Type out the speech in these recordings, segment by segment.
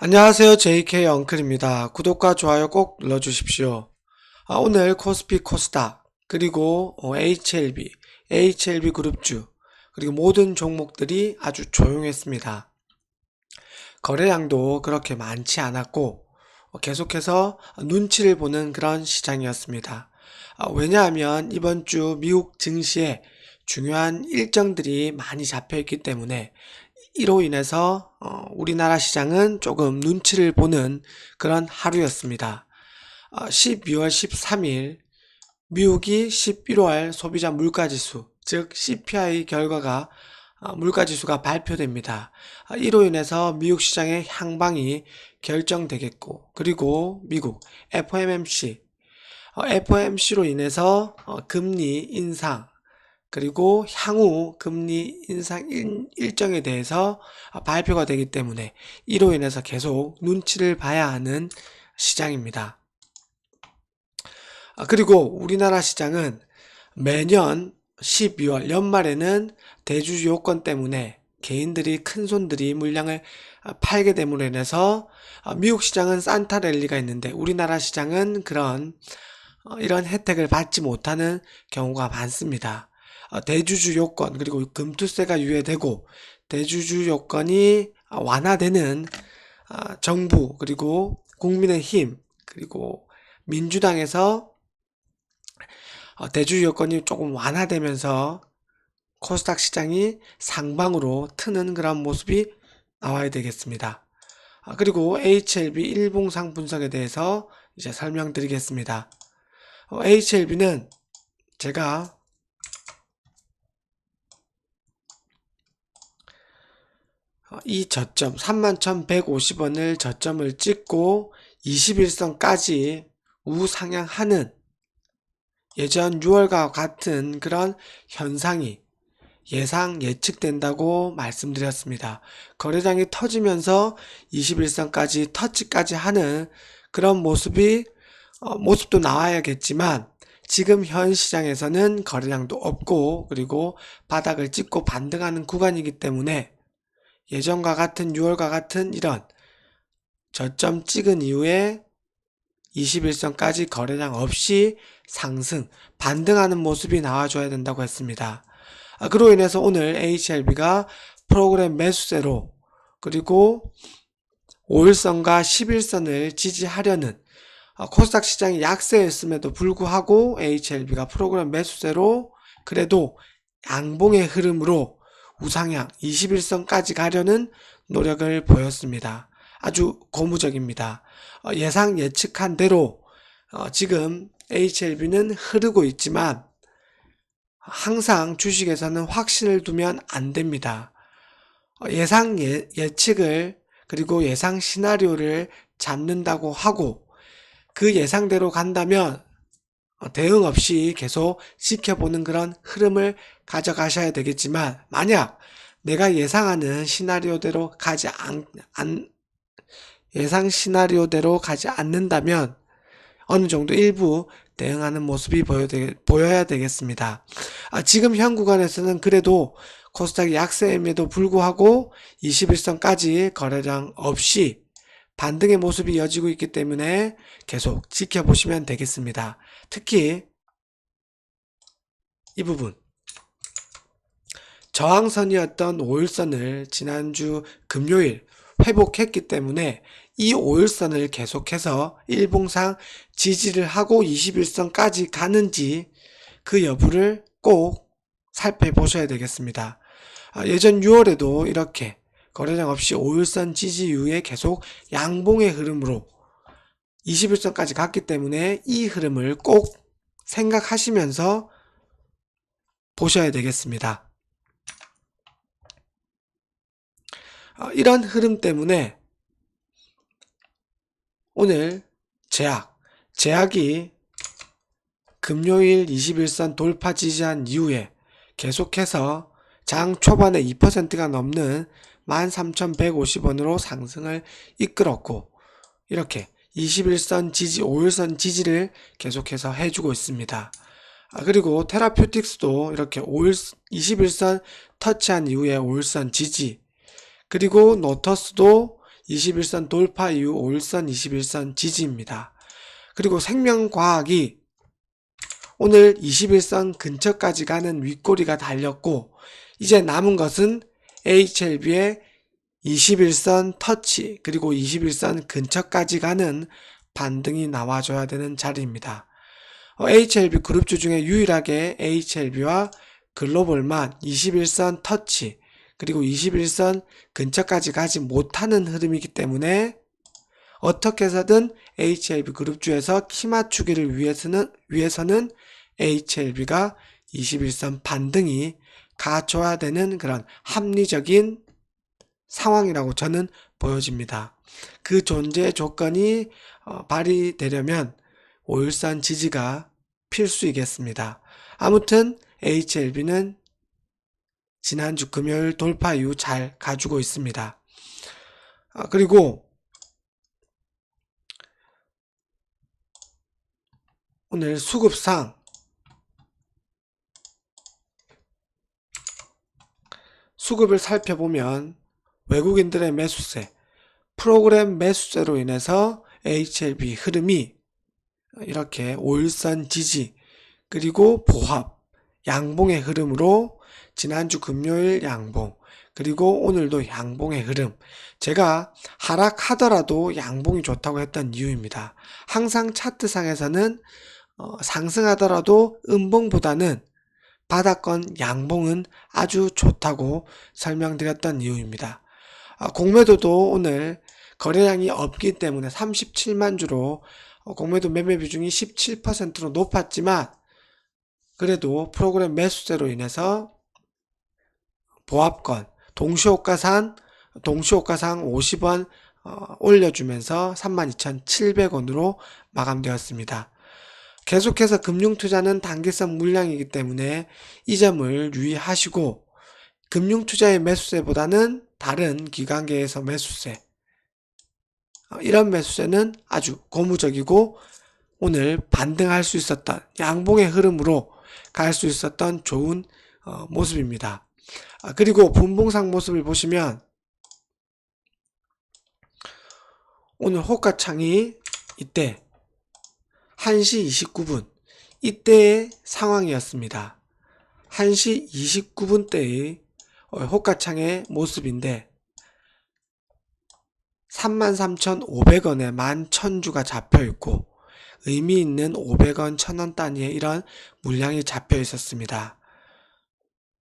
안녕하세요. JK 엉클입니다. 구독과 좋아요 꼭 눌러주십시오. 오늘 코스피 코스닥 그리고 HLB 그룹주 그리고 모든 종목들이 아주 조용했습니다. 거래량도 그렇게 많지 않았고 계속해서 눈치를 보는 그런 시장이었습니다. 왜냐하면 이번 주 미국 증시에 중요한 일정들이 많이 잡혀있기 때문에 이로 인해서 우리나라 시장은 조금 눈치를 보는 그런 하루였습니다. 12월 13일 미국이 11월 소비자 물가지수 즉 CPI 결과가 물가지수가 발표됩니다. 이로 인해서 미국 시장의 향방이 결정되겠고 그리고 미국 FOMC로 인해서 금리 인상 그리고 향후 금리 인상 일정에 대해서 발표가 되기 때문에 이로 인해서 계속 눈치를 봐야 하는 시장입니다. 그리고 우리나라 시장은 매년 12월 연말에는 대주주 요건 때문에 개인들이 큰손들이 물량을 팔게 됨으로 인해서 미국 시장은 산타 랠리가 있는데 우리나라 시장은 이런 혜택을 받지 못하는 경우가 많습니다. 대주주 요건 그리고 금투세가 유예되고 대주주 요건이 완화되는 정부 그리고 국민의힘 그리고 민주당에서 대주주 요건이 조금 완화되면서 코스닥 시장이 상방으로 트는 그런 모습이 나와야 되겠습니다. 그리고 HLB 일봉상 분석에 대해서 이제 설명드리겠습니다. HLB는 제가 이 저점 31,150원을 저점을 찍고 21선까지 우상향하는 예전 6월과 같은 그런 현상이 예측된다고 말씀드렸습니다. 거래량이 터지면서 21선까지 터치까지 하는 그런 모습도 나와야겠지만 지금 현 시장에서는 거래량도 없고 그리고 바닥을 찍고 반등하는 구간이기 때문에 예전과 같은 6월과 같은 이런 저점 찍은 이후에 21선까지 거래량 없이 상승, 반등하는 모습이 나와줘야 된다고 했습니다. 그로 인해서 오늘 HLB가 프로그램 매수세로 그리고 5일선과 11선을 지지하려는 코스닥 시장이 약세였음에도 불구하고 HLB가 프로그램 매수세로 그래도 양봉의 흐름으로 우상향 21선까지 가려는 노력을 보였습니다. 아주 고무적입니다. 예측한 대로 지금 HLB는 흐르고 있지만 항상 주식에서는 확신을 두면 안 됩니다. 예측을 그리고 예상 시나리오를 잡는다고 하고 그 예상대로 간다면 대응 없이 계속 지켜보는 그런 흐름을 가져가셔야 되겠지만 만약 내가 예상하는 시나리오대로 예상 시나리오대로 가지 않는다면 어느 정도 일부 대응하는 모습이 보여야 되겠습니다. 지금 현 구간에서는 그래도 코스닥이 약세임에도 불구하고 21선까지 거래량 없이 반등의 모습이 이어지고 있기 때문에 계속 지켜보시면 되겠습니다. 특히 이 부분 저항선이었던 5일선을 지난주 금요일 회복했기 때문에 이 5일선을 계속해서 일봉상 지지를 하고 21선까지 가는지 그 여부를 꼭 살펴보셔야 되겠습니다. 예전 6월에도 이렇게 거래량 없이 5일선 지지 이후에 계속 양봉의 흐름으로 21선까지 갔기 때문에 이 흐름을 꼭 생각하시면서 보셔야 되겠습니다. 이런 흐름 때문에 오늘 제약이 금요일 21선 돌파 지지한 이후에 계속해서 장 초반에 2%가 넘는 13,150원으로 상승을 이끌었고 이렇게 21선 지지, 5일선 지지를 계속해서 해주고 있습니다. 그리고 테라퓨틱스도 이렇게 21선 터치한 이후에 5일선 지지 그리고 노터스도 21선 돌파 이후 5일선 21선 지지입니다. 그리고 생명과학이 오늘 21선 근처까지 가는 윗꼬리가 달렸고 이제 남은 것은 HLB의 21선 터치 그리고 21선 근처까지 가는 반등이 나와줘야 되는 자리입니다. HLB 그룹주 중에 유일하게 HLB와 글로벌만 21선 터치 그리고 21선 근처까지 가지 못하는 흐름이기 때문에 어떻게 해서든 HLB 그룹주에서 키 맞추기를 위해서는 HLB가 21선 반등이 가줘야 되는 그런 합리적인 상황이라고 저는 보여집니다. 그 존재 조건이 발휘되려면 5일선 지지가 필수이겠습니다. 아무튼 HLB는 지난주 금요일 돌파 이후 잘 가지고 있습니다. 그리고 오늘 수급상 수급을 살펴보면 외국인들의 매수세, 프로그램 매수세로 인해서 HLB 흐름이 이렇게 5일선 지지 그리고 보합, 양봉의 흐름으로 지난주 금요일 양봉 그리고 오늘도 양봉의 흐름, 제가 하락하더라도 양봉이 좋다고 했던 이유입니다. 항상 차트상에서는 상승하더라도 음봉보다는 바닥권 양봉은 아주 좋다고 설명드렸던 이유입니다. 공매도도 오늘 거래량이 없기 때문에 37만 주로 공매도 매매 비중이 17%로 높았지만 그래도 프로그램 매수세로 인해서 보합권 동시호가상 50원 올려주면서 32,700원으로 마감되었습니다. 계속해서 금융투자는 단기성 물량이기 때문에 이 점을 유의하시고 금융투자의 매수세보다는 다른 기관계에서 매수세, 이런 매수세는 아주 고무적이고 오늘 반등할 수 있었던 양봉의 흐름으로 갈 수 있었던 좋은 모습입니다. 그리고 분봉상 모습을 보시면 오늘 호가창이 이때 1시 29분 이때의 상황이었습니다. 1시 29분 때의 호가창의 모습인데 33,500원에 11,000주가 잡혀있고 의미있는 500원, 1000원 단위의 이런 물량이 잡혀 있었습니다.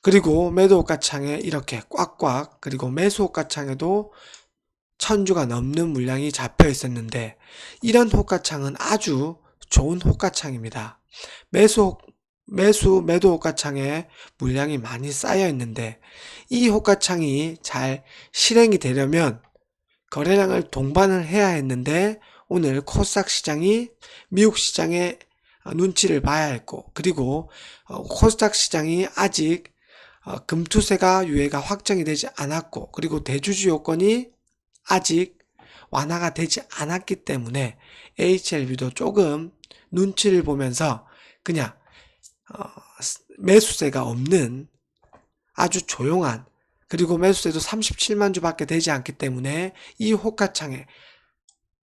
그리고 매도 호가창에 이렇게 꽉꽉 그리고 매수 호가창에도 1000주가 넘는 물량이 잡혀 있었는데 이런 호가창은 아주 좋은 호가창입니다. 매도 호가창에 물량이 많이 쌓여 있는데 이 호가창이 잘 실행이 되려면 거래량을 동반을 해야 했는데 오늘 코스닥 시장이 미국 시장의 눈치를 봐야 했고 그리고 코스닥 시장이 아직 금투세가 유예가 확정이 되지 않았고 그리고 대주주 요건이 아직 완화가 되지 않았기 때문에 HLB도 조금 눈치를 보면서 그냥 매수세가 없는 아주 조용한 그리고 매수세도 37만 주밖에 되지 않기 때문에 이 호가창에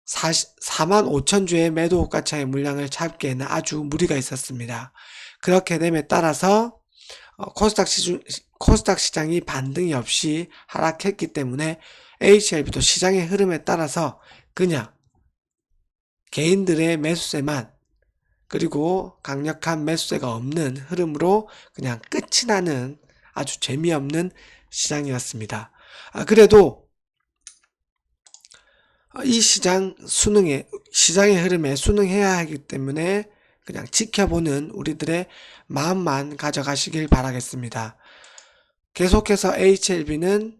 45,000주의 매도 호가창의 물량을 잡기에는 아주 무리가 있었습니다. 그렇게 됨에 따라서 코스닥 시장이 반등이 없이 하락했기 때문에 HLB도 시장의 흐름에 따라서 그냥 개인들의 매수세만 그리고 강력한 매수세가 없는 흐름으로 그냥 끝이 나는 아주 재미없는 시장이었습니다. 그래도 이 시장의 흐름에 순응해야 하기 때문에 그냥 지켜보는 우리들의 마음만 가져가시길 바라겠습니다. 계속해서 HLB는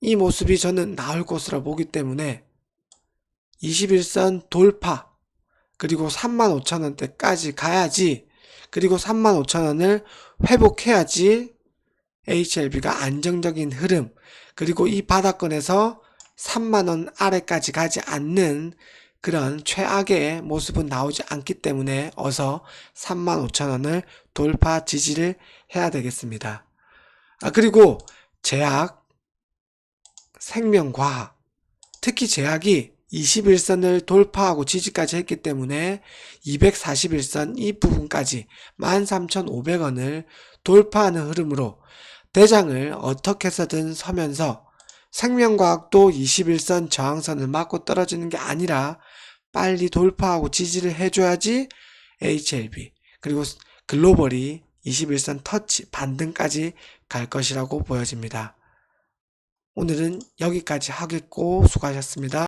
이 모습이 저는 나올 것으로 보기 때문에 21선 돌파 그리고 35,000원대까지 가야지 그리고 35,000원을 회복해야지 HLB가 안정적인 흐름 그리고 이 바닥권에서 3만원 아래까지 가지 않는 그런 최악의 모습은 나오지 않기 때문에 어서 35,000원을 돌파 지지를 해야 되겠습니다. 그리고 제약 생명과학, 특히 제약이 21선을 돌파하고 지지까지 했기 때문에 241선 이 부분까지 13,500원을 돌파하는 흐름으로 대장을 어떻게 해서든 서면서 생명과학도 21선 저항선을 맞고 떨어지는 게 아니라 빨리 돌파하고 지지를 해줘야지 HLB 그리고 글로벌이 21선 터치 반등까지 갈 것이라고 보여집니다. 오늘은 여기까지 하겠고 수고하셨습니다.